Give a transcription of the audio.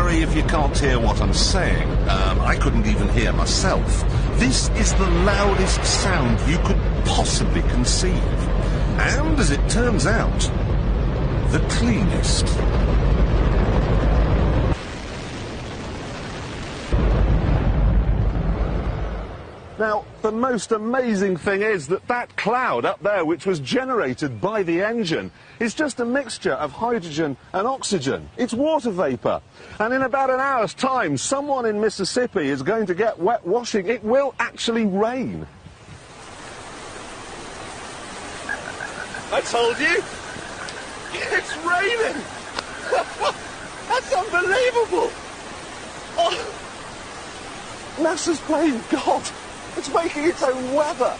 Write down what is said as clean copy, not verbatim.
sorry if you can't hear what I'm saying. I couldn't even hear myself. This is the loudest sound you could possibly conceive. And, as it turns out, the cleanest. Now, the most amazing thing is that that cloud up there, which was generated by the engine, is just a mixture of hydrogen and oxygen. It's water vapour. And in about an hour's time, someone in Mississippi is going to get wet washing. It will actually rain. I told you. It's raining. That's unbelievable. Oh. NASA's playing God. It's making its own weather.